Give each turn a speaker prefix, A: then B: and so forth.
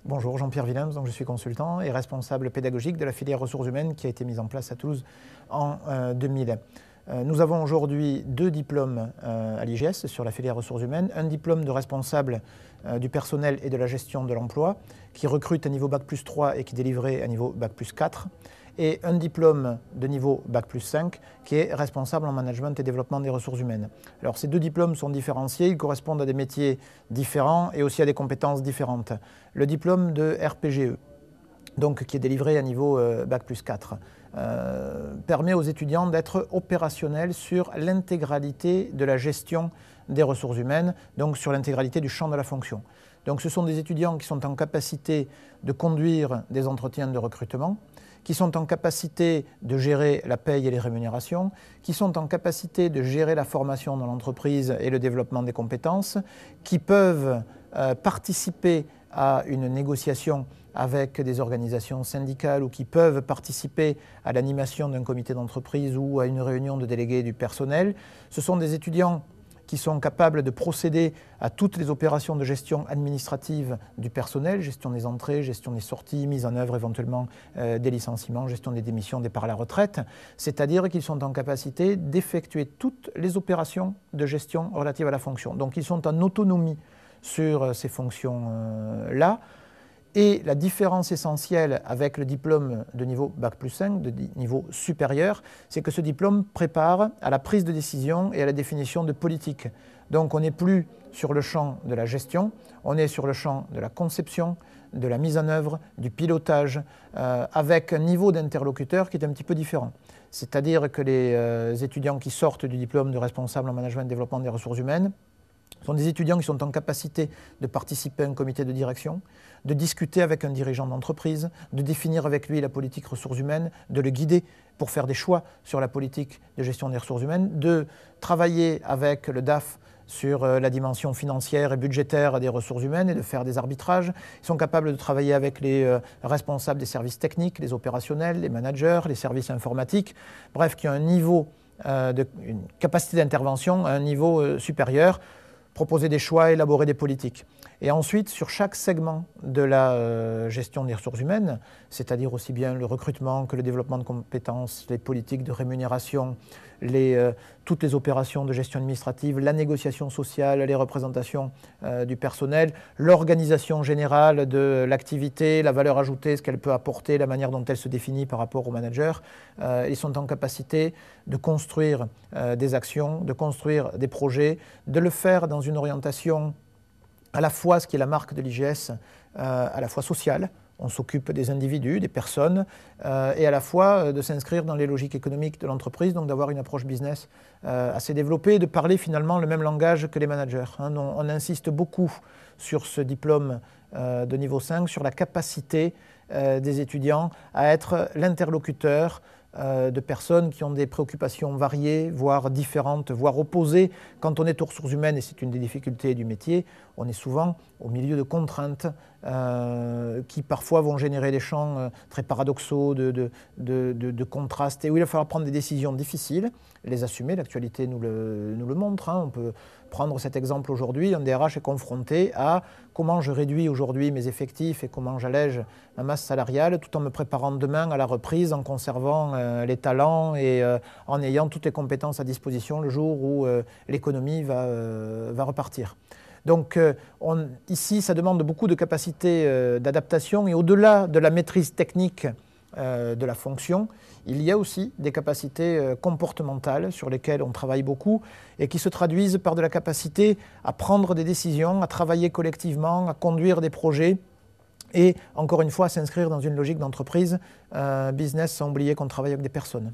A: Bonjour, Jean-Pierre Willems, donc je suis consultant et responsable pédagogique de la filière ressources humaines qui a été mise en place à Toulouse en 2000. Nous avons aujourd'hui 2 diplômes à l'IGS sur la filière ressources humaines. Un diplôme de responsable du personnel et de la gestion de l'emploi qui recrute à niveau Bac+3 et qui est délivré à niveau Bac+4. Et un diplôme de niveau Bac+5 qui est responsable en management et développement des ressources humaines. Alors ces 2 diplômes sont différenciés, ils correspondent à des métiers différents et aussi à des compétences différentes. Le diplôme de RPGE, donc qui est délivré à niveau Bac+4, permet aux étudiants d'être opérationnels sur l'intégralité de la gestion des ressources humaines, donc sur l'intégralité du champ de la fonction. Donc ce sont des étudiants qui sont en capacité de conduire des entretiens de recrutement, qui sont en capacité de gérer la paye et les rémunérations, qui sont en capacité de gérer la formation dans l'entreprise et le développement des compétences, qui peuvent participer à une négociation avec des organisations syndicales ou qui peuvent participer à l'animation d'un comité d'entreprise ou à une réunion de délégués du personnel. Ce sont des étudiants qui sont capables de procéder à toutes les opérations de gestion administrative du personnel, gestion des entrées, gestion des sorties, mise en œuvre éventuellement des licenciements, gestion des démissions, départs à la retraite, c'est-à-dire qu'ils sont en capacité d'effectuer toutes les opérations de gestion relatives à la fonction. Donc ils sont en autonomie sur ces fonctions-là. Et la différence essentielle avec le diplôme de niveau Bac+5, de niveau supérieur, c'est que ce diplôme prépare à la prise de décision et à la définition de politique. Donc on n'est plus sur le champ de la gestion, on est sur le champ de la conception, de la mise en œuvre, du pilotage, avec un niveau d'interlocuteur qui est un petit peu différent. C'est-à-dire que les étudiants qui sortent du diplôme de responsable en management et développement des ressources humaines sont des étudiants qui sont en capacité de participer à un comité de direction, de discuter avec un dirigeant d'entreprise, de définir avec lui la politique ressources humaines, de le guider pour faire des choix sur la politique de gestion des ressources humaines, de travailler avec le DAF sur la dimension financière et budgétaire des ressources humaines et de faire des arbitrages. Ils sont capables de travailler avec les responsables des services techniques, les opérationnels, les managers, les services informatiques, bref, qui ont un niveau, une capacité d'intervention à un niveau supérieur, proposer des choix, élaborer des politiques. Et ensuite, sur chaque segment de la gestion des ressources humaines, c'est-à-dire aussi bien le recrutement que le développement de compétences, les politiques de rémunération, toutes les opérations de gestion administrative, la négociation sociale, les représentations du personnel, l'organisation générale de l'activité, la valeur ajoutée, ce qu'elle peut apporter, la manière dont elle se définit par rapport au manager. Ils sont en capacité de construire des actions, de construire des projets, de le faire dans une orientation à la fois, ce qui est la marque de l'IGS, à la fois sociale, on s'occupe des individus, des personnes, et à la fois de s'inscrire dans les logiques économiques de l'entreprise, donc d'avoir une approche business assez développée, de parler finalement le même langage que les managers. On insiste beaucoup sur ce diplôme de niveau 5, sur la capacité des étudiants à être l'interlocuteur de personnes qui ont des préoccupations variées, voire différentes, voire opposées. Quand on est aux ressources humaines, et c'est une des difficultés du métier, on est souvent au milieu de contraintes qui parfois vont générer des champs très paradoxaux de contrastes et où il va falloir prendre des décisions difficiles, les assumer. L'actualité nous le montre. On peut prendre cet exemple aujourd'hui, un DRH est confronté à comment je réduis aujourd'hui mes effectifs et comment j'allège ma masse salariale tout en me préparant demain à la reprise, en conservant les talents et en ayant toutes les compétences à disposition le jour où l'économie va repartir. Donc ici, ça demande beaucoup de capacité d'adaptation et au-delà de la maîtrise technique de la fonction, il y a aussi des capacités comportementales sur lesquelles on travaille beaucoup et qui se traduisent par de la capacité à prendre des décisions, à travailler collectivement, à conduire des projets et encore une fois à s'inscrire dans une logique d'entreprise business sans oublier qu'on travaille avec des personnes.